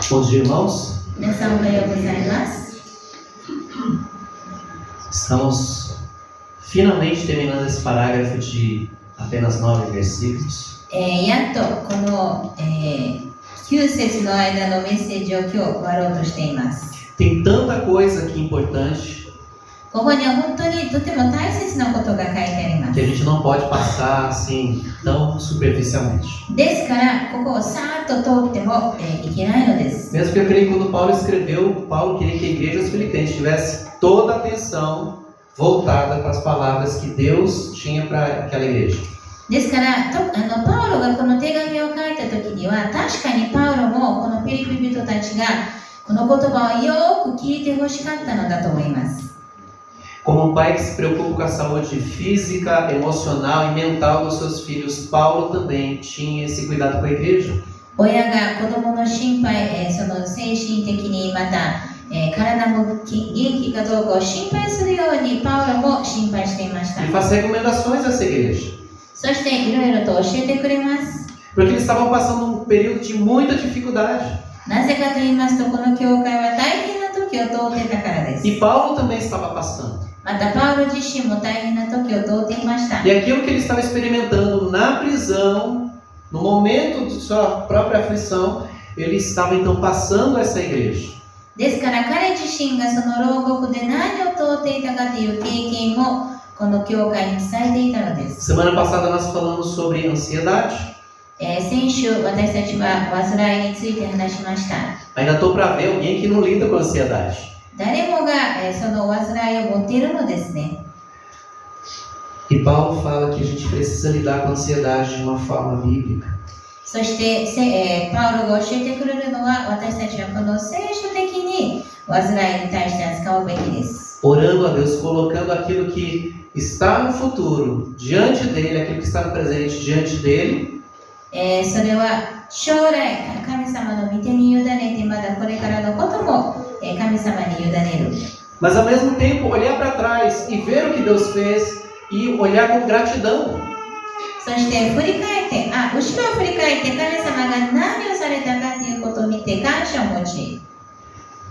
Bom dia, irmãos. 皆さんおはようございます。 Estamos finalmente terminando esse parágrafo de apenas 9 versículos. やっとこの、9節の間のメッセージを今日終わろうとしています。 Tem tanta coisa aqui importante ここには本当にとても大切なことが書いてありま que す。 a gente não pode passar assim tão superficialmente. ですからここをさーっと通っても、いけないのです。 Mesmo que eu creio que quando Paulo escreveu, Paulo queria que a igreja dos Filipenses tivesse toda a atenção voltada para as palavras que Deus tinha para aquela igreja. ですからパウロがこの手紙を書いた時には確かにパウロもこのフィリピ人たちがこの言葉をよく聞いてほしかったのだと思います。 Como um pai que se preocupa com a saúde física, emocional e mental dos seus filhos, Paulo também tinha esse cuidado com a igreja. 親が子供の心配、その精神的にまた、体も元気かどうかを心配するようにパウロも心配していました。 E faz recomendações a essa igreja. そしていろいろと教えてくれます。 Porque eles estavam passando um período de muita dificuldade. なぜかと言いますとこの教会は大変な時を通っていたからです。 E Paulo também estava passando. またパウロ自身も大変な時を通っていました。 E aquilo que ele estava experimentando na prisão, no momento de sua própria aflição, ele estava então passando a essa igreja. ですから彼自身がその牢獄で何を通っていたかという経験をこの教会に伝えていたのです。 Semana passada nós falamos sobre ansiedade. 先週私たちは患いについて話しました。 Ainda estou para ver alguém que não lida com ansiedade. 誰もがその患いを持っているのですね。 E Paulo fala que a gente precisa lidar com a ansiedade de uma forma bíblica. そして、パウロが教えてくれるのは私たちはこの聖書的に患いに対して扱うべきです。 Orando a Deus, colocando aquilo que está no futuro diante dele, aquilo que está no presente diante dele. それは将来神様の御手に委ねてまだこれからのことも神様に委ねる。 Mas ao mesmo tempo olhar para trás e ver o que Deus fez e olhar com gratidão. そして振り返って後ろを振り返って神様が何をされたかということを見て感謝を持ち、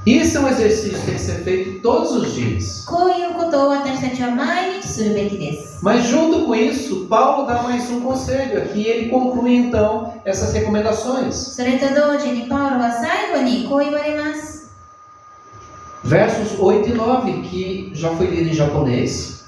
Isso é um exercício que tem que ser feito todos os dias. こういうことを私たちは毎日するべきです。 Mas junto com isso, Paulo dá mais um conselho aqui e ele conclui então essas recomendações. それと同時にパウロは最後にこう言われます。 Versos 8 e 9, que já foi lido em japonês.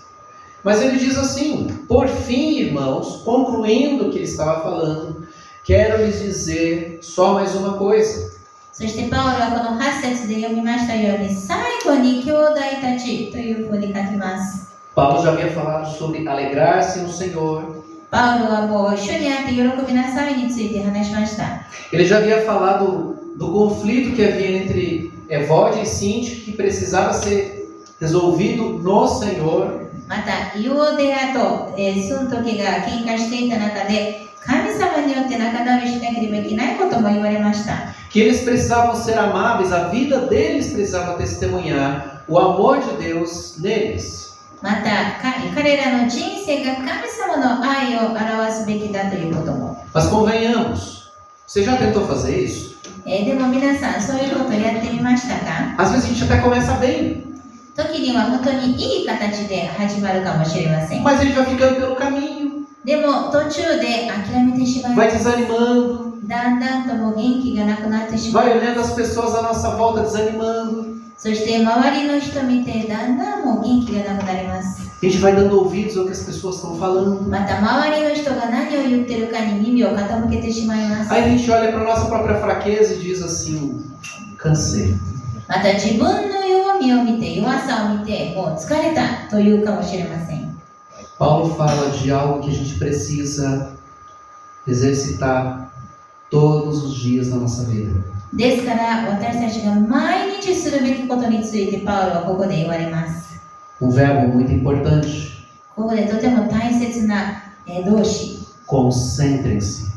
Mas ele diz assim: por fim, irmãos, concluindo o que ele estava falando, quero lhes dizer só mais uma coisa. そしてパウロはこの8節で読みましたように最後に兄弟たちというふうに書きます。 Paulo já havia falado sobre alegrar-se no Senhor. パウロはもう主にあって喜びなさいについて話しました。 Ele já havia falado do conflito que havia entre Evode e Sinti, que precisava ser resolvido no Senhor. またイオデアとスントケが喧嘩していた中で神様によって仲直りしなければいけないことも言われました。 Que eles precisavam ser amáveis, a vida deles precisava testemunhar o amor de Deus neles. また彼らの人生が神様の愛を表すべきだということも。 Mas convenhamos, você já tentou fazer isso? でも皆さんそういうことをやってみましたか？ Às vezes a gente até começa bem, 時には本当にいい形で始まるかもしれません。 mas a gente vai ficando pelo caminho, でも途中で諦めてしまいま vai す。 desanimando, だんだんともう元気がなくなってしま vai う。 olhando as pessoas à nossa volta desanimando. そして周りの人見てだんだんもう元気がなくなります。 A gente vai dando ouvidos ao que as pessoas estão falando. また周りの人が何を言ってるかに耳を傾けてしまいます。 Aí a gente olha para a nossa própria fraqueza e diz assim: cansei. また自分の弱みを見て弱さを見てもう疲れたというかもしれません。 Paulo fala de algo que a gente precisa exercitar todos os dias na nossa vida. ですから私たちが毎日するべきことについてパウロはここで言われます。 Um verbo muito importante: ここでとても大切な動詞。 concentrem-se.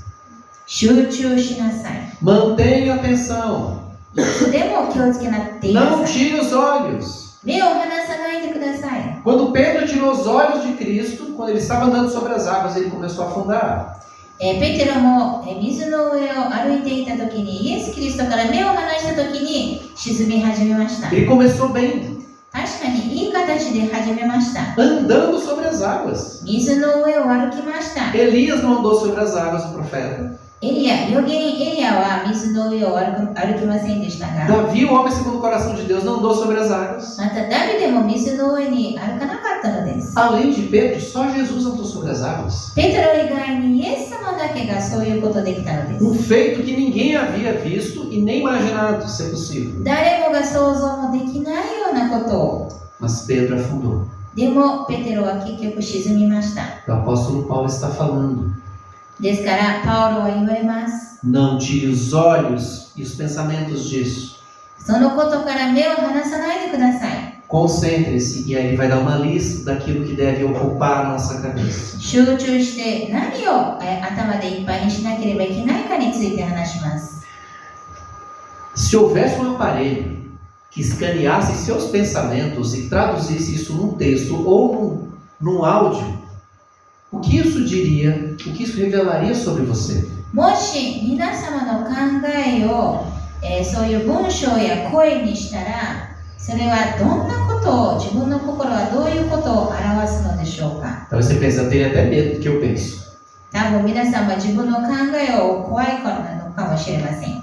集中しなさい。 Mantenha atenção. いつでも気をつけなっていな Não さい。 tire os olhos. 目を離さないでください。 Quando Pedro tirou os olhos de Cristo, quando ele estava andando sobre as águas, ele começou a afundar. ペテロも水の上を歩いていた時にイエス・キリストから目を離した時に沈み始めました。 Ele começou bem, 確かにいい形で始めました。 andando sobre as águas. 水の上を歩きました。 Elias não andou sobre as águas, o profeta. 預言エリアは水の上を歩きませんでしたが、 Davi, o homem segundo o coração de Deus, não andou sobre as águas. またダビデも水の上に歩かなかったのです。 Além de Pedro, só Jesus andou sobre as águas. ペテロ以外にイエス様だけがそういうことできたのです。 Um feito que ninguém havia visto e nem imaginado ser possível. 誰もが想像もできないようなことを。 Mas Pedro afundou. でもペテロは結局沈みました。 O apóstolo Paulo está falando. ですからパウロは言われます。 Não tire os olhos e os pensamentos disso. そのことから目を離さないでください。 Concentre-se, e aí ele vai dar uma lista daquilo que deve ocupar a nossa cabeça. 集中して何を頭でいっぱいにしなければいけないかについて話します。 Se houvesse um aparelho que escaneasse seus pensamentos e traduzisse isso num texto ou num áudio, o que isso diria, o que isso revelaria sobre você? もし皆様の考えを、そういう文章や声にしたら、それはどんなことを、自分の心はどういうことを表すのでしょうか。 Talvez você pense, eu teria até medo do que eu penso. 多分皆さんは自分の考えを怖いからなのかもしれません。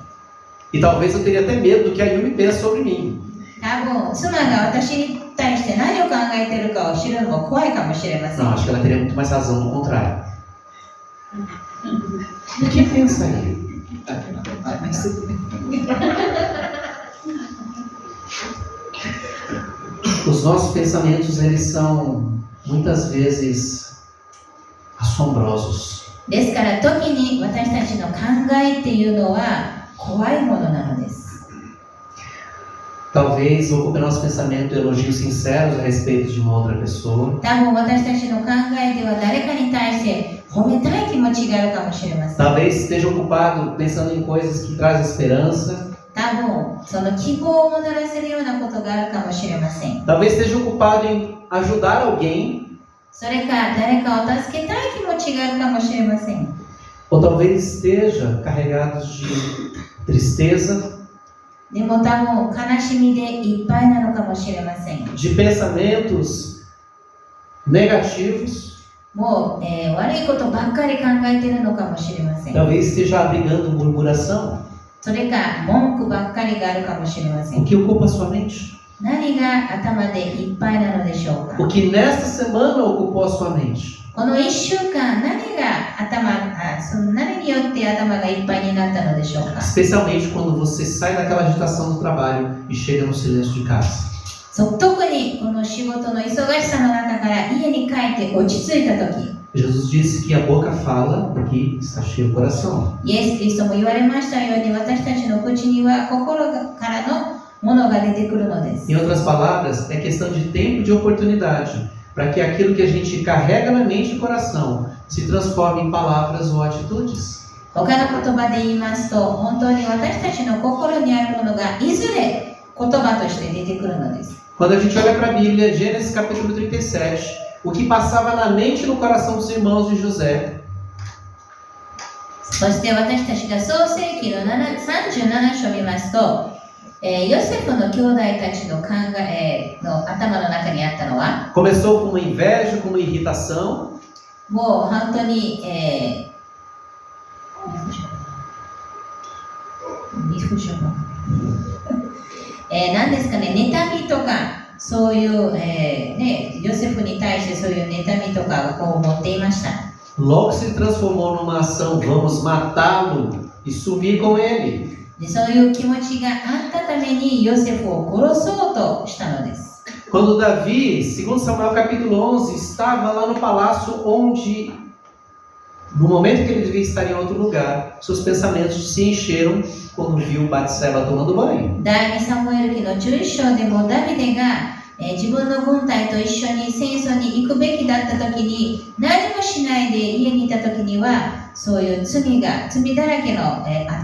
E talvez eu teria até medo do que a Yumi pensa sobre mim. 多分妻が私に対して何を考えているかを知るのも怖いかもしれません。 Não, acho que ela teria muito mais razão no contrário. O que pensa aí? Os nossos pensamentos, eles são muitas vezes assombrosos. ですから時に私たちの考えっていうのは怖いものなのです。 Talvez ocupe nosso pensamento elogios sinceros a respeito de uma outra pessoa. 多分私たちの考えでは誰かに対して褒めたい気持ちがあるかもしれません。 Talvez esteja ocupado pensando em coisas que trazem esperança. 多分その希望をもたらせるようなことがあるかもしれません。 Talvez esteja ocupado em ajudar alguém. それか誰かを助けたい気持ちがあるかもしれません。 Ou talvez esteja carregado de tristeza, でも多分悲しみでいっぱいなのかもしれません。 de pensamentos negativos. もう、悪いことばっかり考えているのかもしれません。 Talvez esteja abrigando murmuração. それか文句ばっかりがあるかもしれませ O ん。 que ocupa sua mente? 何が頭でいっぱいなのでしょうか。 O que nesta semana ocupou a sua mente? この1週間何によって頭がいっぱいになったのでしょうか。 Especialmente quando você sai daquela agitação do trabalho e chega no silêncio de casa. 特にこの仕事の忙しさの中から家に帰って落ち着いた時、 Jesus disse que a boca fala do que está cheio o coração. イエス・キリストも言われましたように、私たちの口には心からのものが出てくるのです。 Em outras palavras, é questão de tempo e de oportunidade para que aquilo que a gente carrega na mente e coração se transforme em palavras ou atitudes. 他の言葉で言いますと、本当に私たちの心にあるものがいずれ言葉として出てくるのです。 Quando a gente olha para a Bíblia, Gênesis capítulo 37, o que passava na mente e no coração dos irmãos de José, そして私たちが創世記の37章を見ますと、ヨセフの兄弟たちのの頭の中にあったのは、 começou com uma inveja, com uma irritação, もう本当に、何ですかね、妬みとか、そういう、ヨセフに対してそういう妬みとかを持っていました。 logo se transformou numa ação, vamos matá-lo e sumir com ele. でそういう気持ちがあったためにヨセフを殺そうとしたのです。 Quando Davi, segundo Samuel capítulo 11, estava lá no palácio onde, no momento que ele devia estar em outro lugar, seus pensamentos se encheram quando viu Batseba tomando banho. 第2サムエル記の11章でもダビデが、自分の軍隊と一緒に戦争に行くべきだった時に、何もしないで家にいた時にはそういう罪だらけの、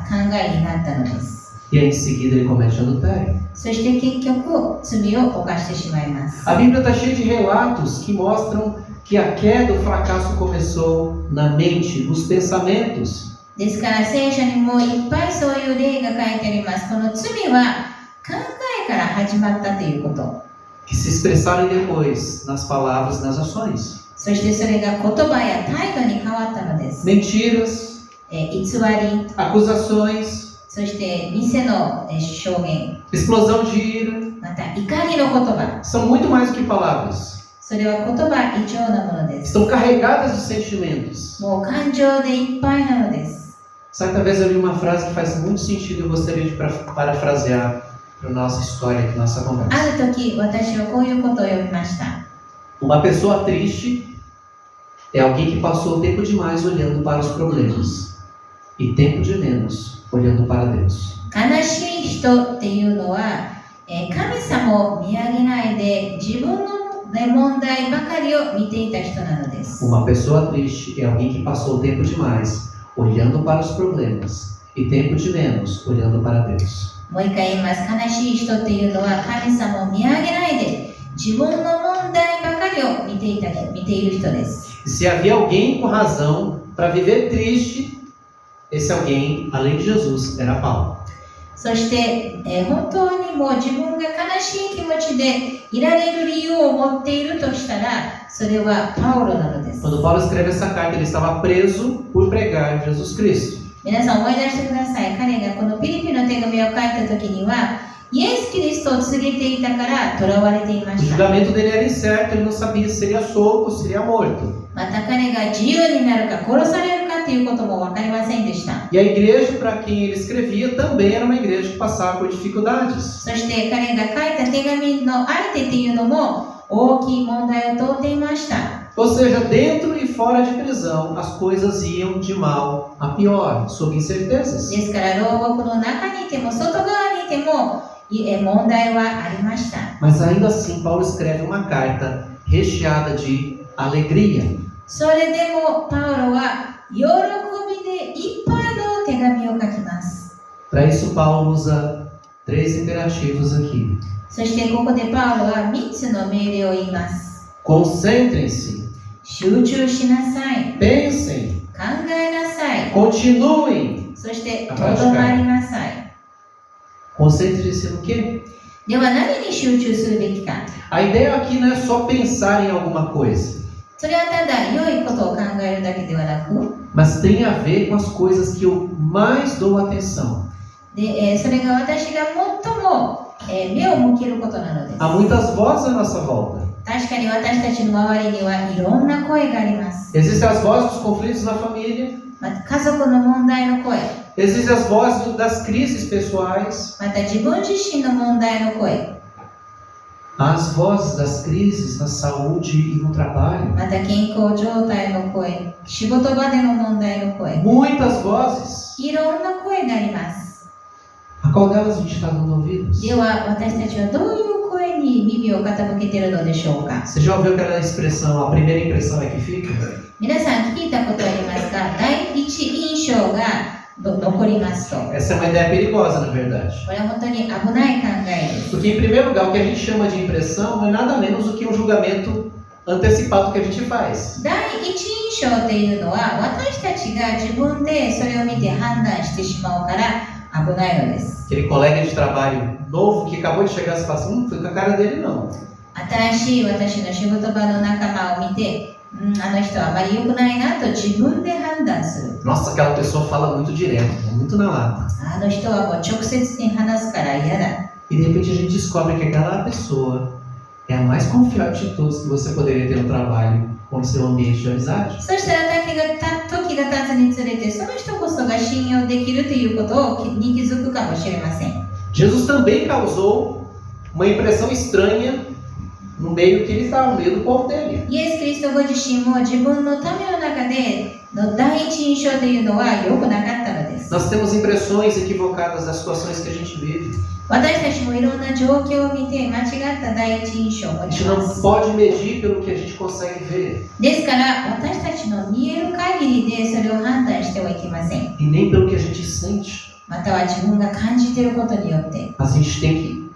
考えになったのです。 E aí em seguida ele comete adultério. そして結局罪を犯してしまいます。 A Bíblia está cheia de relatos que mostram que a queda, o fracasso começou na mente, nos pensamentos. ですから聖書にもいっぱいそういう例が書いてあります。この罪は考えから始まったということ。Que se expressaram depois nas palavras, nas ações. そしてそれが言葉や態度に変わったのです。 Mentiras, 偽り、 acusações, そして偽の証言、 explosão de ira. また怒りの言葉。 São muito mais do que palavras. それは言葉以上のものです。 Estão carregadas de sentimentos. もう感情でいっぱいなのです。 Certa vez eu li uma frase que faz muito sentido e eu gostaria de parafrasear para a nossa história, para a nossa あ conversa. る時、私はこういうことを読みました。 Uma pessoa triste é alguém que passou tempo demais olhando para os problemas e tempo de menos olhando para Deus. 悲しい人っていうのは、神様を見上げないで自分の問題ばかりを見ていた人なのです。 Uma pessoa triste é alguém que passou tempo demais olhando para os problemas e tempo de menos olhando para Deus. もう一回言います。悲しい人っていうのは神様を見上げないで自分の問題ばかりを見ている人です。 E se havia alguém com razão para viver triste, esse alguém, além de Jesus, era Paulo. そして、本当にもう自分が悲しい気持ちでいられる理由を持っているとしたら、それはパウロなのです。 Quando Paulo escreve essa carta, ele estava preso por pregar Jesus Cristo. 皆さん思い出してください。彼がこのピリピの手紙を書いた時には、イエス・キリストを告げていたから囚われていま O した。 julgamento dele era incerto, ele não sabia se seria solto ou se seria morto. また彼が自由になるか殺されるかということも分かりませんでした。 E a igreja para quem ele escrevia também era uma igreja que passava por dificuldades. そして彼が書いた手紙の相手っていうのも大きい問題を通っていました。 Ou seja, dentro e fora de prisão, as coisas iam de mal a pior, sob incertezas. ですから牢獄の中にいても外側にいても問題はありました。 Mas ainda assim, Paulo escreve uma carta recheada de alegria. それでもパウロは喜びでいっぱいの手紙を書きます。 Para isso, Paulo usa 3 imperativos aqui. そしてここでパウロは3つの命令を言います。 Concentrem-se, 集中しなさい。 pensem, 考えなさい。 continuem. そしてとどまりなさい。 Concentrem-se no quê? では何に集中するべきか。 A ideia aqui não é só pensar em alguma coisa, それはただ良いことを考えるだけではなく、 mas tem a ver com as coisas que eu mais dou atenção. でそれが私が最も目を向けることなのです。 Há muitas vozes à nossa volta. 確かに私たちの周りにはいろんな声があります。 Existem as vozes dos conflitos na família, また家族の問題の声、 existem as vozes das crises pessoais, また自分自身の問題の声、 as vozes das crises na saúde e no trabalho. また健康状態の声、仕事場での問題の声、 Muitas vozes. いろんな声があります。 A qual delas a gente está dando ouvidos? では私たちはどういう声に耳を傾けているのでしょうか。 Você já ouviu aquela expressão, a primeira impressão é que fica? 皆さん聞いたことありますか？第一印象が残りますと。 Essa é uma ideia perigosa, na verdade. これは本当に危ない考えです。 Porque, em primeiro lugar, o que a gente chama de impressão não é nada menos do que um julgamento antecipado que a gente faz. 第一印象っていうのは私たちが自分でそれを見て判断してしまうから危ないのです。 Aquele colega de trabalho novo que acabou de chegar e fala assim, foi com a cara dele não. 新しい私の仕事場の仲間を見て、あの人はあまり良くないなと自分で判断する。 Nossa, aquela pessoa fala muito direto, muito na lata. あの人はもう直接に話すから嫌だ。 E de repente a gente descobre que aquela pessoa é a mais confiante de todos que você poderia ter no trabalho ou no seu ambiente de amizade. そしたら時が経つにつれてその人こそが信用できるということに気づくかもしれません。 Jesus também causou uma impressão estranha no meio que ele estava, no meio do povo dele. イエス・キリストご自身も自分の民の中での第一印象というのは良くなかったのです。 Nós temos impressões equivocadas das situações que a gente vive. 私たちもいろんな状況を見て間違った第一印象を持 A ち gente ま não す。 pode medir pelo que a gente consegue ver ですから私たちの見える限りでそれを判断してはいけません。 e nem pelo que a gente sente. または自分が感じていることによって。 A gente tem que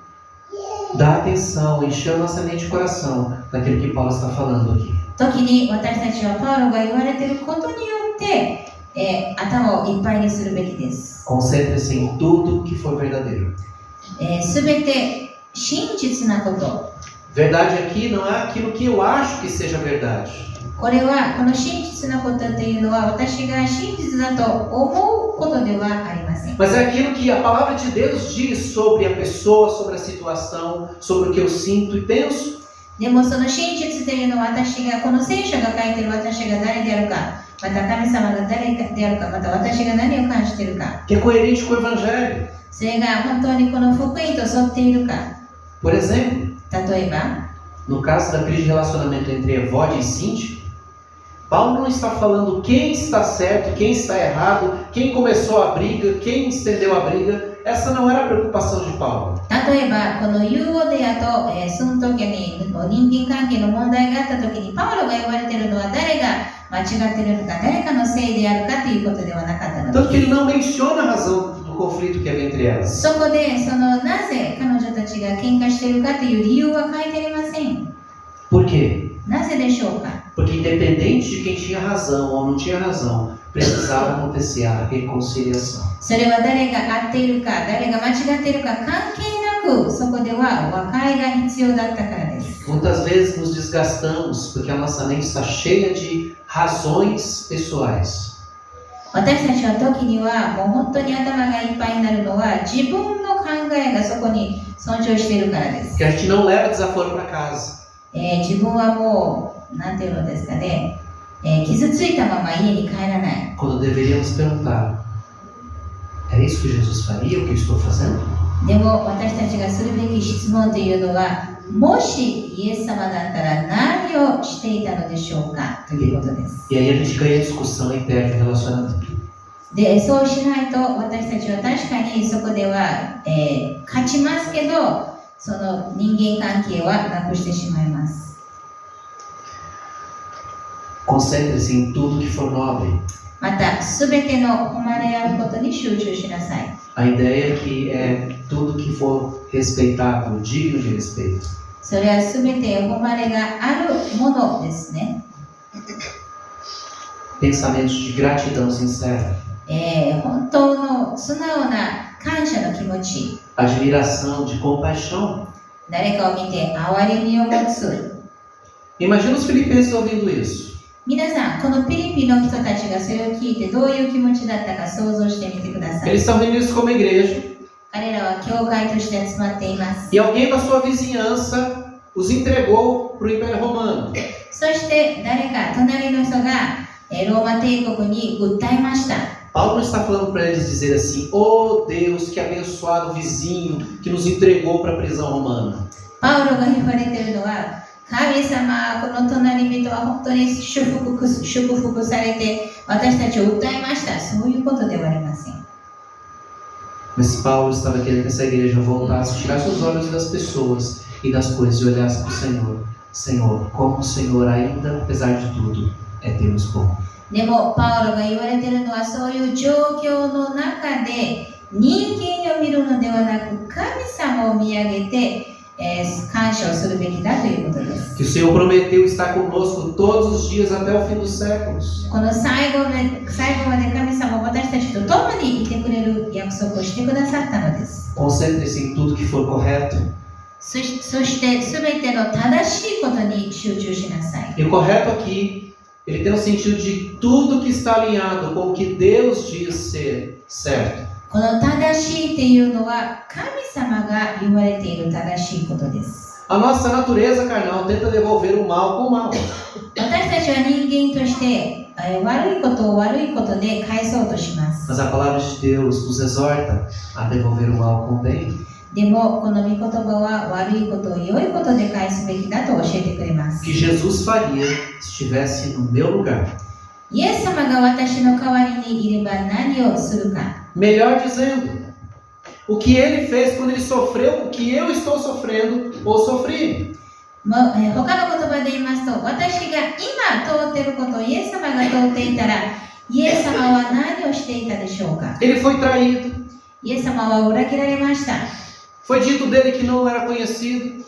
dar atenção, encher a nossa mente e coração daquilo que Paulo está falando aqui. 時に私たちはパウロが言われていることによって、頭をいっぱいにするべきです。Concentre-se em tudo que for verdadeiro. すべて真実なこと。Verdade aqui não é aquilo que eu acho que seja verdade. これは、この真実なことというのは私が真実だと思うことではありません。 Mas é aquilo que a palavra de Deus diz sobre a pessoa, sobre a situação, sobre o que eu sinto e penso. でもその真実というのは私が、この聖書が書いている私が誰であるか、また神様が誰であるか、また私が何を感じているか。 Que é coerente com o Evangelho. それが本当にこの福音と沿っているか。 Por exemplo, 例えば、 no caso da crise de relacionamento entre Evode e Sinti, Paulo não está falando quem está certo, quem está errado, quem começou a briga, quem estendeu a briga. Essa não era a preocupação de Paulo. 例えば、このユーオデアと、その時に人間関係の問題があった時に、パウロが言われているのは誰が間違っているのか、誰かのせいであるかということではなかったの Tanto que で ele não menciona a razão do conflito que havia entre elas. そこでなぜ彼女たちが喧嘩しているかという理由は書いてありません。 Por quê? なぜでしょうか。 Porque independente de quem tinha razão ou não tinha razão, precisava acontecer a reconciliação. それは誰が合っているか、誰が間違っているか関係なく、そこでは和解が必要だったからです。 Muitas vezes nos desgastamos porque a nossa mente está cheia de razões pessoais. 私たちは時にはもう本当に頭がいっぱいになるのは自分の考えがそこに尊重しているからです。 Que a gente não leva desaforo para casa. 自分はもう、なんていうのですかね、傷ついたまま家に帰らない。 Quando deveríamos perguntar: é isso que Jesus faria, o que eu estou fazendo? でも私たちがするべき質問というのは、もしイエス様だったら何をしていたのでしょうかということです。 E aí a gente ganha discussão e perde o relacionamento. で、そうしないと私たちは確かにそこでは、勝ちますけど、その人間関係はなくしてしまいます。 Concentre-se em tudo que for nobre. また、すべての誉れあることに集中しなさい。 A ideia aqui é tudo que for respeitável, digno de respeito. それはすべて誉れがあるものですね。 Pensamentos de gratidão sincera. 本当の素直な感謝の気持ち。 Admiração, de compaixão. 誰かを見て憐れみを持つ。 Imagina os filipenses ouvindo isso. 皆さん、このピリピの人たちがそれを聞いてどういう気持ちだったか想像してみてください。 Eles estão reunidos como igreja 彼らは教会として集まっています。 e alguém da sua vizinhança os entregou para o Império Romano. そして誰か隣の人がローマ帝国に訴えました。 Paulo não está falando para eles dizer assim: oh Deus, que abençoado vizinho que nos entregou para a prisão romana. パウロが言われているのは、神様、この隣人は本当に祝福されて私たちを訴えました。そういうことではありません。 Mas Paulo estava querendo que essa igreja voltasse, tirasse os olhos das pessoas e das coisas e olhasse para o Senhor. Senhor, como o Senhor ainda, apesar de tudo, é Deus bom. でもパウロが言われているのはそういう状況の中で人間を見るのではなく神様を見上げて、感謝をするべきだということです。 Que o Senhor prometeu estar conosco todos os dias até o fim dos séculos. この最後まで神様は私たちと共にいてくれる約束をしてくださったのです。 Concentre-se em tudo que for correto. そして全ての正しいことに集中しなさい。 E o correto aqui, ele tem o sentido de tudo que está alinhado com o que Deus diz ser certo. この正しいっていうのは神様が言われている正しいことです。 A nossa natureza carnal tenta devolver o mal com o mal. 私たちは人間として悪いことを悪いことで返そうとします。 Mas a palavra de Deus nos exorta a devolver o mal com o bem. でもこの御言葉は悪いことを良いことで返すべきだと教えてくれます。 Que Jesus faria se estivesse no meu lugar. イエス様が私の代わりにいれば何をするか。 Melhor dizendo, o que ele fez quando ele sofreu, o que eu estou sofrendo ou sofri. 他の言葉で言いますと、私が今通っていることをイエス様が通っていたら、イエス様は何をしていたでしょうか。 Ele foi traído. イエス様は裏切られました。 Foi dito dele que não era conhecido.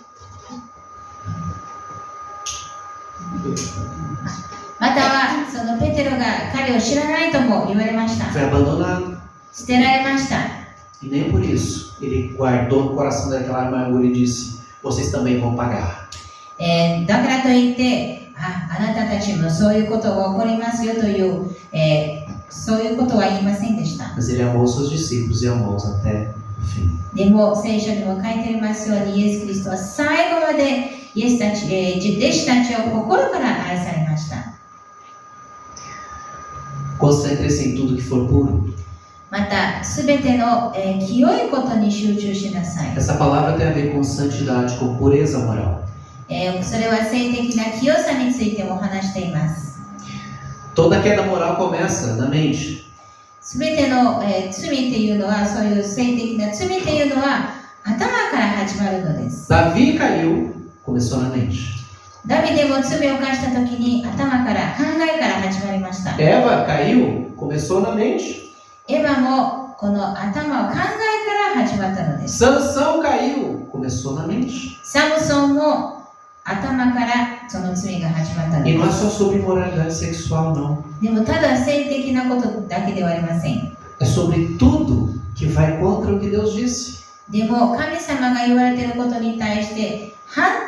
またはそのペテロが彼を知らないとも言われました。 Foi abandonado. 捨てられました。 E nem por isso ele guardou no coração daquela amargura e disse: vocês também vão pagar. だからといってあなたたちもそういうことが起こりますよという、そういうことは言いませんでした。 Mas ele amou seus discípulos e amou-os até o fim. でも聖書にも書いてありますように、イエス・キリストは最後までイエスたち、弟子たちを心から愛されました。 Concentre-se em tudo que for puro. また、すべての、清いことに集中しなさい。 Essa palavra tem a ver com santidade, com pureza moral. それは性的な清さについても話しています。 Toda queda moral começa na mente. すべての、罪っていうのは、そういう性的な罪っていうのは頭から始まるのです。 Davi caiu, começou na mente. ダビデも罪を犯したときに頭から考えから始まりました。 Eva caiu, começou na mente. エヴァもこの頭を考えから始まったのです。 Sansão caiu, começou na mente. サムソンも頭からその罪が始まったの E で não é す。 só sobre imoralidade sexual, não. でもただ性的なことだけではありません。 É sobre tudo que vai contra o que Deus disse. でも神様が言われていることに対して反対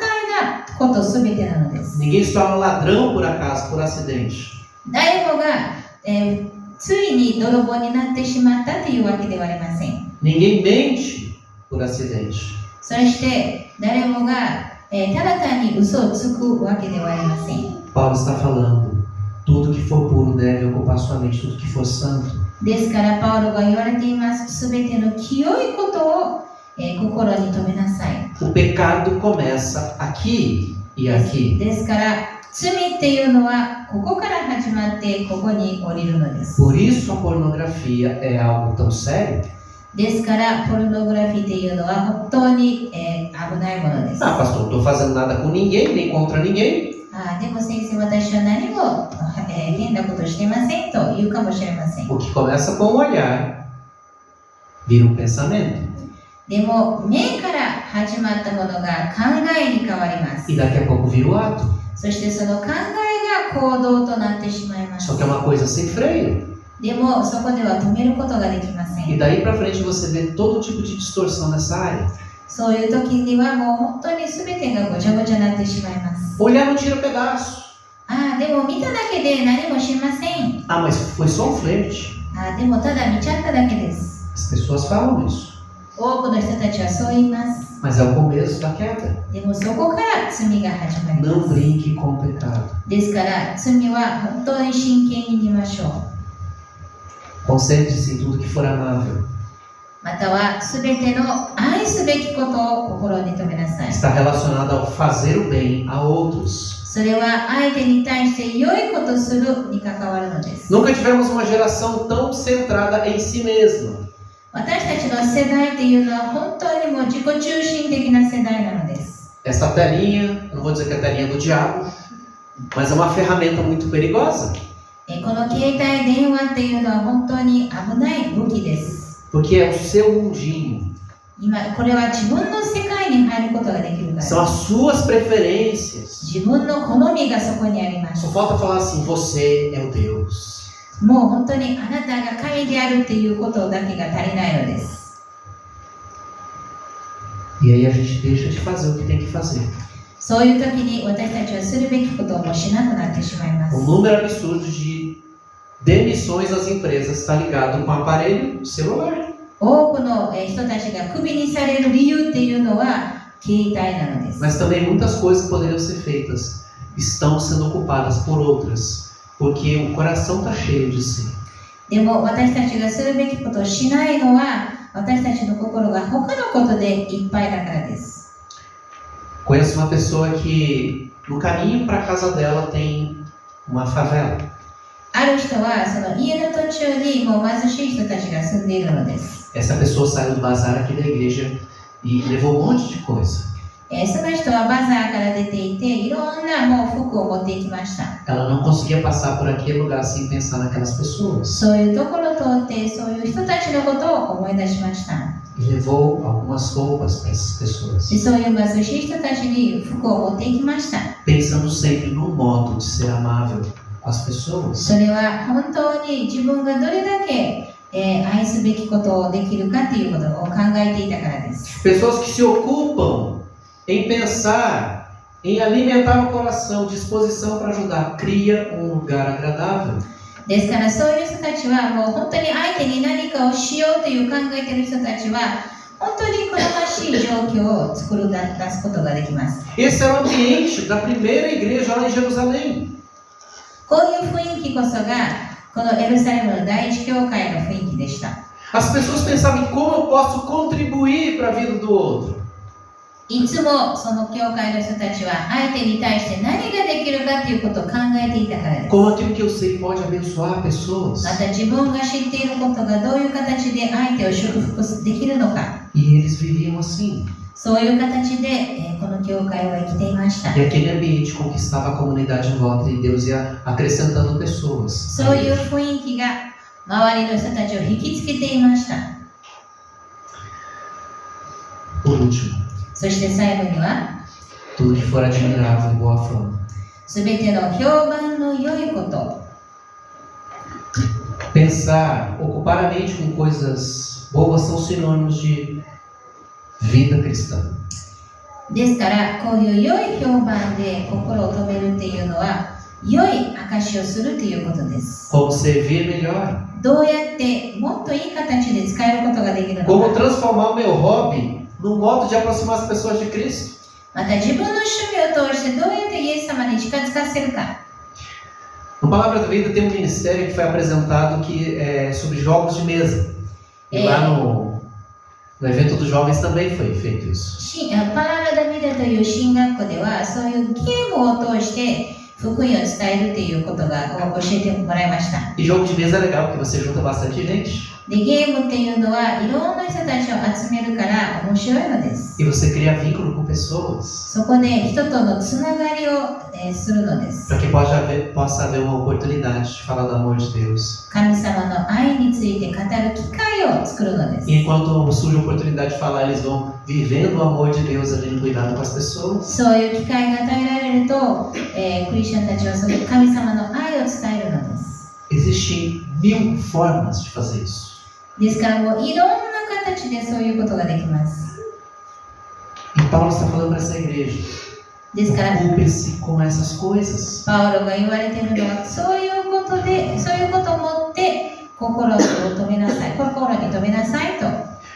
なことすべてなのです。 Ninguém se torna ladrão por acaso, por acidente. 誰もが、ついに泥棒になってしまったというわけではありません。 Ninguém mente por acidente. そして誰もが、ただ単に嘘をつくわけではありません。 Paulo está falando: tudo que for puro deve ocupar sua mente, tudo que for santo. ですからパウロが言われています。すべての清いことを、心に留めなさい。 O pecado começa aqui e aqui. ですから罪っていうのはここから始まってここに降りるのです。 Por isso a pornografia é algo tão sério. ですからポルノグラフィーっていうのは本当に、危ないものです。 Ah, pastor, não estou fazendo nada com ninguém, nem contra ninguém. でも先生、私は何も、変なことしてませんと言うかもしれません。 O que começa com o olhar vira um pensamento. でも目から始まったものが考えに変わります。 E daqui a pouco vira o ato. そしてその考えが行動となってしまいます。 Só que é uma coisa sem freio. でもそこでは止めることができませ E ん。 daí pra frente você vê todo tipo de distorção nessa área. そういう時にはもう本当に全てがごちゃごちゃになってしまいます。 Olhar não tira pedaço. でも見ただけで何もしません。 Ah, mas foi só um flerte. でもただ見ちゃっただけです。 As pessoas falam isso. 多くの人たちはそう言います。 Mas é o começo da queda. でもそこから罪が始まりま Não す。 brinque com o pecado. ですから罪は本当に真剣に見ましょう。 Concentre-se em tudo que for amável. またはすべての愛すべきことを心に留めなさい。 Está relacionado ao fazer o bem a outros. それは相手に対して良いことするに関わるのです。 Nunca tivemos uma geração tão centrada em si mesma. 私たちの世代っていうのは本当にもう自己中心的な世代なのです。 Essa telinha, não vou dizer que é a telinha do diabo, mas é uma ferramenta muito perigosa. この携帯電話っていうのは本当に危ない武器です。 Porque é o seu mundinho. 今これは自分の世界に入ることができるから。 São as suas preferências. 自分の好みがそこにあります。 Só falta falar assim: você é o Deus. もう本当にあなたが神であるっていうことだけが足りないのです。 E aí a gente deixa de fazer o que tem que fazer. そういう時に私たちはするべきことをもうしなくなってしまいま O す。 número absurdo de demissões das empresas está ligado com o aparelho celular. 多くの人たちがクビにされる理由っていうのは携帯なのです。 Mas também muitas coisas que poderiam ser feitas estão sendo ocupadas por outras, porque o coração está cheio de si. でも私たちがするべきことをしないのは私たちの心が他のことでいっぱいだからです。 Conheço uma pessoa que no caminho para a casa dela tem uma favela. ある人はその家の途中にもう貧しい人たちが住んでいるのです。 Essa pessoa saiu do bazar aqui da igreja e levou um monte de coisa. その人はバザーから出ていていろんなもう服を持っていきました。 Ela não conseguia passar por aquele lugar sem pensar naquelas pessoas. そういうところを通ってそういう人たちのことを思い出しました。e levou algumas roupas para essas pessoas, でそういう貧しい人たちに服を持っていきました。 pensando sempre no modo de ser amável com as pessoas. それは本当に自分がどれだけ、愛すべきことをできるかということを考えていたからです。 Pessoas que se ocupam em pensar, em alimentar o coração, disposição para ajudar, cria um lugar agradável. ですからそういう人たちはもう本当に相手に何かをしようという考えている人たちは本当に好ましい状況を作る出すことができます。 Esse era o ambiente da primeira igreja lá em Jerusalém. こういう雰囲気こそがこのエルサレムの第一教会の雰囲気でした。 As pessoas pensavam em como eu posso contribuir para a vida do outro. いつもその教会の人たちは相手に対して何ができるかということを考えていたからです。 Como aquilo que eu sei pode abençoar pessoas. また自分が知っていることがどういう形で相手を祝福できるのか。 E eles viviam assim. そういう形で、この教会は生きていました。 E aquele ambiente conquistava a comunidade em volta e Deus ia acrescentando pessoas. そういう雰囲気が周りの人たちを引きつけていました。 Por último, そして最後には tudo que for admirável e boa fama. すべての評判の良いこと。 Pensar, ocupar a mente com coisas boas são sinônimos de vida cristã. ですからこういう良い評判で心を止めるっていうのは良い証しをするということです。 Como servir melhor. どうやってもっといい形で使えることができるの Como か。 transformar o meu hobby num modo de aproximar as pessoas de Cristo. また自分の趣味を通してどうやってイエス様に近づかせるか。 No Palavra da Vida tem um ministério que foi apresentado que é sobre jogos de mesa. E lá no evento dos jovens também foi feito isso. パララダビダという進学校ではそういうゲームを通して福音を伝えるということが教えてもらいました。 E jogo de mesa é legal porque você junta bastante gente. でゲームっていうのはいろんな人たちを集めるから面白いのです。 E você cria vínculo com pessoas. そこで人とのつながりを、するのです。 Para que possa haver uma oportunidade de falar do amor de Deus. 神様の愛について語る機会を作るのです。 E enquanto surge a oportunidade de falar, eles vão vivendo o amor de Deus ali no cuidado com as pessoas. そういう機会が与えられると、クリスチャンたちはその神様の愛を伝えるのです。 Existem 1000 formas de fazer isso. ですからもういろんな形でそういうことができます。 E Paulo está falando para essa igreja. ですから Ocupe-se com essas coisas. パウロが言われているのはそういうことで、そういうことを持って心を止めなさい、心に止めなさいと。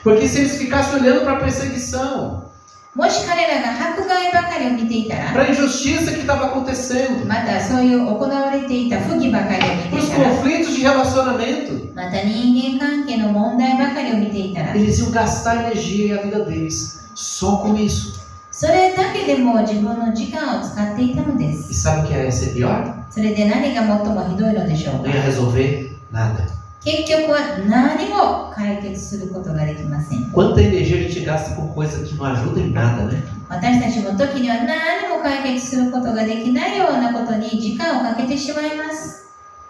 Porque se eles ficassem olhando para a perseguição, もし彼らが迫害ばかりを見ていたら、 para a injustiça que estava acontecendo, またそういう行われていた不義ばかりを見 para て os いたら、 conflitos de relacionamento, また人間関係の問題ばかりを見ていたら、 eles iam gastar energia e a vida deles só com isso. それだけでも自分の時間を使っていたので E す。 sabe o que ia ser pior? それで何が最もひどいのでしょう Não か。 ia resolver nada. 結局は何も解決することができません。 Quanta energia a gente gasta com coisa que não ajuda em nada, né? 私たちも時には何も解決することができないようなことに時間をかけてしまいます。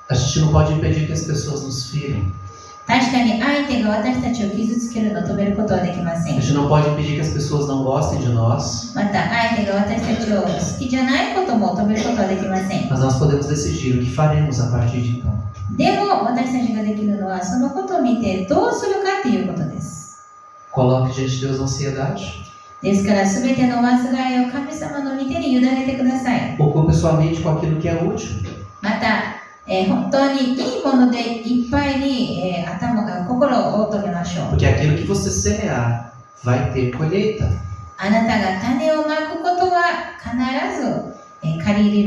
A gente não pode impedir que as pessoas nos firem. 確かに相手が私たちを傷つけるのを止めることはできませ A ん。 gente não pode impedir que as pessoas não gostem de nós. また相手が私たちを好きじゃないことも止めることはできません。 Mas nós podemos decidir o que faremos a partir de então. でも私たちができるのはそのことを見てどうするかということです。 Coloque diante de Deus a ansiedade. ですから全ての煩いを神様の御手に委ねてください。 Ocupe sua mente com aquilo que é útil. また、本当にいいものでいっぱいに、心を止めましょう。 Porque aquilo que você semear vai ter colheita. あなたが種をまくことは必ず、借り入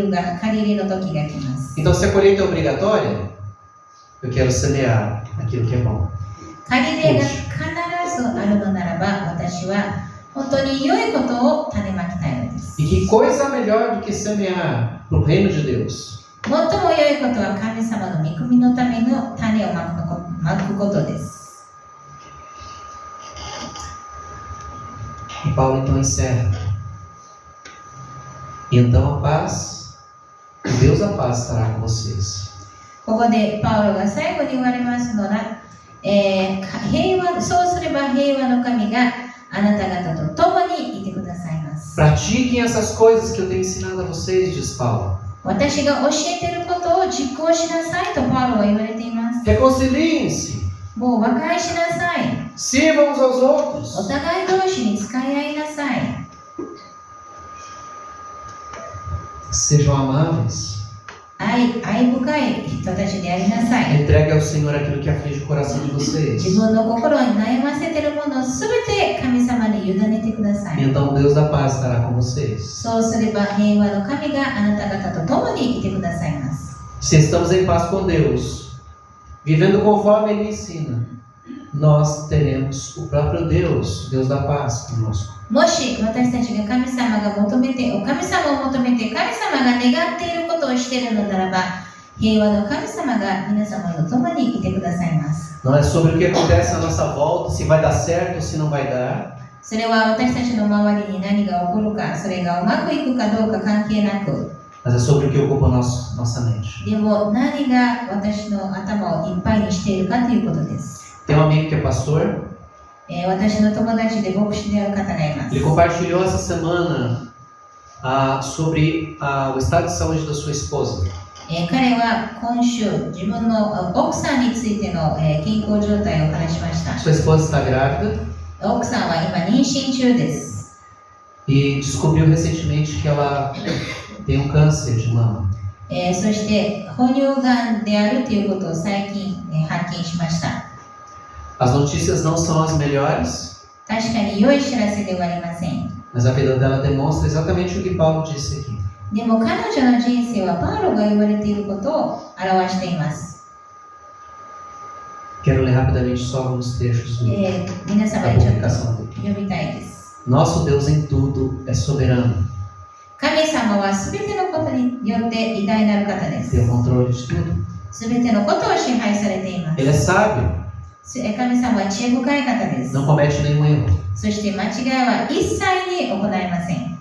れの時が来ます。 Então, se a colheita é obrigatória, eu quero semear aquilo que é bom. 借り入れが必ずあるのならば、私は本当に良いことを種まきたいのです。 E que coisa melhor do que semear para o reino de Deus? 最も良いことは神様の御国のための種をまくことです。 E Paulo então encerra. E então a paz, Deus a paz estará com vocês. ここでパウロが最後に言われますのが、そうすれば平和の神があなた方と共にいてくださいます。 Pratiquem essas coisas que eu tenho ensinado a vocês, diz Paulo. 私が教えていることを実行しなさいとパウロは言われています。 Reconciliem-se. もう和解しなさい。 Sirvam uns aos outros. お互い同士に使い合いなさい。 Sejam amáveis. 愛深い人たちでありなさい。 Entregue ao Senhor aquilo que aflige o coração de 自 vocês. 分の心に悩ませているものをすべて神様に委ねてくださ E い。 então o Deus da paz estará com vocês. そうすれば平和の神があなた方と共にいてくださいます。 Se estamos em paz com Deus, vivendo conforme Ele ensina, nós teremos o próprio Deus, Deus da paz conosco. もし私たちが神様を求めて神様が願っていることをしているのならば、平和の神様が皆様と共にいてくださいます。 Não é sobre o que acontece à nossa volta, se vai dar certo ou se não vai dar. それは私たちの周りに何が起こるか、それがうまくいくかどうか関係なく、 Mas é sobre o que ocupa nossa mente. でも何が私の頭をいっぱいにしているかということです。 Tem um amigo que é pastor. 私の友達で牧師である方がいます。 Ele compartilhou essa semana sobre o estado de saúde da sua esposa. 彼は今週自分の奥さんについての健康状態を話しました。 Sua esposa está grávida 奥さんは今妊娠中です。 e descobriu recentemente que ela tem um câncer de mama. そして哺乳がんであるということを最近発見しました。 As notícias não são as melhores, 確かに良い知らせではありません。 mas a vida dela demonstra exatamente o que Paulo disse aqui. でも彼女の人生はパウロが言われていることを表しています。 Quero ler rapidamente só alguns trechos 皆 da 様にちょっと publicação dele. 読みたいです。 Nosso Deus em tudo é soberano, 神様はすべてのことによって偉大なる方です。 tem o controle de tudo. すべてのことを支配されています。 Ele é sábio, 神様は知恵深い方です。 não comete nenhum erro, そして間違いは一切に行いません。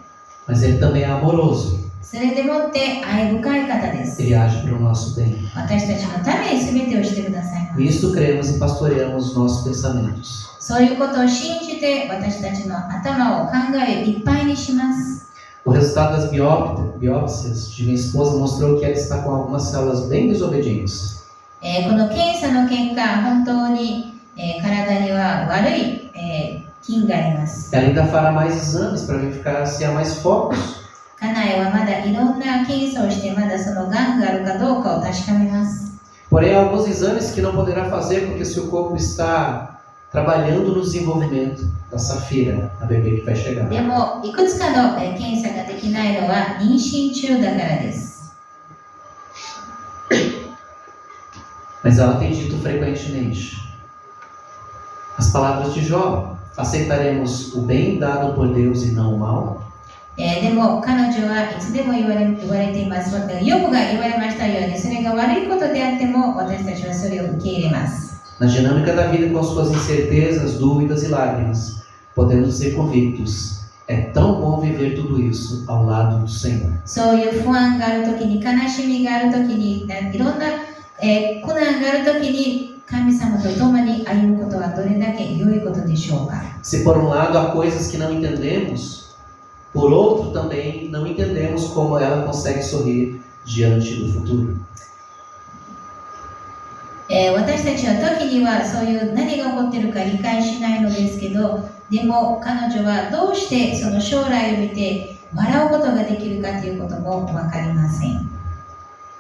mas ele também é amoroso. それでもって愛深い方です。 Ele age para o nosso bem. 私たちのために全てをしてくださいます。 Nisto cremos e pastoreamos os nossos pensamentos. そういうことを信じて私たちの頭を考えいっぱいにします。 O resultado das biópsias de minha esposa mostrou que ela está com algumas células bem desobedientes. この検査の結果、本当に、体には悪い、菌があります。 Ela ainda fará mais exames para verificar se há mais focos. 家内はまだいろんな検査をして、まだそのがんがあるかどうかを確かめます。 Porém, há alguns exames que não poderá fazer porque seu corpo está trabalhando no desenvolvimento da Safira, a bebê que vai chegar. でも、いくつかの、検査ができないのは妊娠中だからです。 Mas ela tem dito frequentemente as palavras de Jó: aceitaremos o bem dado por Deus e não o mal? でも彼女はいつでも言われています。ヨブが言われましたように、それが悪いことであっても私たちはそれを受け入れます。 Na dinâmica da vida com suas incertezas, dúvidas e lágrimas, podemos ser convictos. É tão bom viver tudo isso ao lado do Senhor. そういう不安があるときに、悲しみがあるときに、いろんな、苦難があるときに、神様と共に歩むことはどれだけ良いことでしょうか。 Se por um lado há coisas que não entendemos, por outro também não entendemos como ela consegue sorrir diante do futuro. 私たちは時にはそういう何が起こっているか理解しないのですけど、でも彼女はどうしてその将来を見て笑うことができるかということも分かりません。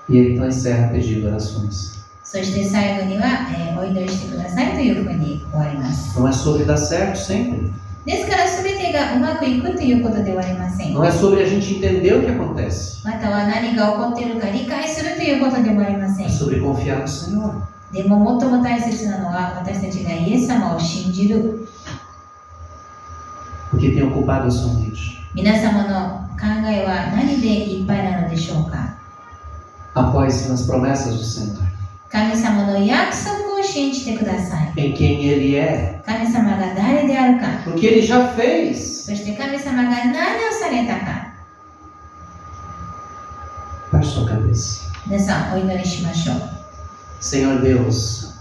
E ele então encerra pedindo orações. そして最後には、お祈りしてくださいというふうに終わります。 Não é sobre dar certo sempre. ですから全てがうまくいくということではありません。 Não é sobre a gente entender o que acontece. または何が起こっているか理解するということでもありません É。sobre confiar no Senhor. でも最も大切なのは私たちがイエス様を信じる。 O que tem ocupado a sua mente? 皆様の考えは何でいっぱいなのでしょうか。 Apoie-se nas promessas do Senhor. 神様の約束を信じてください。 Em quem Ele é. 神様が誰であるか。 O que Ele já fez. そして神様が何をされたか。 Baixe sua cabeça. 皆さんお祈りしましょう。 Senhor Deus,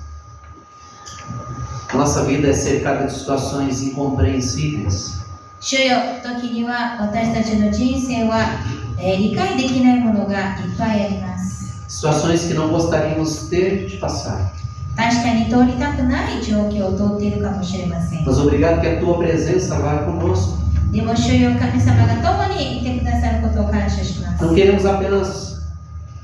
A nossa vida é cercada de situações incompreensíveis. 主よ、時には私たちの人生は、理解できないものがいっぱいあります。 Situações que não gostaríamos ter de passar. 確かに通りたくない状況を通っているかもしれません。 Mas obrigado que a tua presença vai conosco. でも主よ、神様が共にいてくださることを感謝します。 Não queremos apenas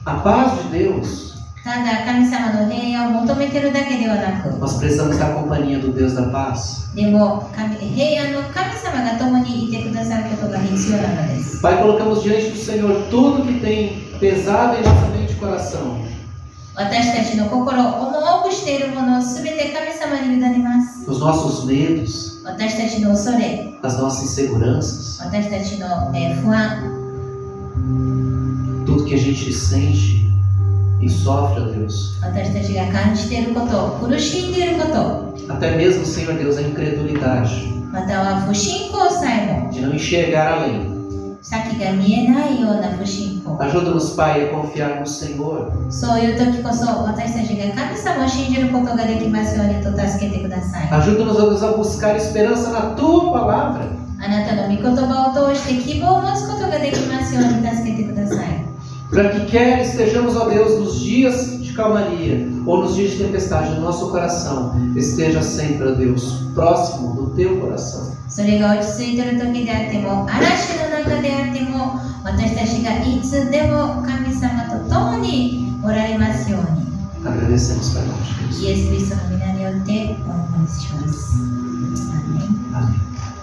a paz de Deus. ただ神様の平安を求めているだけではなく、 Nós precisamos da companhia do Deus da paz. でも平安の神様が共にいてくださることが必要なのです。 Pai, colocamos diante do Senhor tudo que tem pesado em nossa mente e coração. 私たちの心を重くしているものをすべて神様に委ねます。 Os nossos medos, 私たちの恐れ、 as nossas inseguranças, 私たちの不安、 tudo que a gente sente e sofre, ó Deus. 私たちが感じていること、苦しんでいること、 Até mesmo, Senhor Deus, a incredulidade または不信仰さえも、 de não enxergar além. 先が見えないような不信仰。 Ajuda-nos, Pai, a confiar no Senhor. そういう時こそ私たちが神様を信じることができますようにと助けてください。 Ajuda-nos, ó Deus, a buscar esperança na Tua Palavra. あなたの御言葉を通して希望を持つことができますように助けてください。 Para que quer estejamos, ó Deus, nos dias de calmaria ou nos dias de tempestade, o nosso coração esteja sempre, ó Deus, próximo do Teu coração. それが落ち着いている時であっても、嵐の中であっても、私たちがいつでも神様と共におられますように。 Agradecemos, Pai, em nome de Cristo. イエス・キリストの皆によってお祈りします。アーメン。Amém.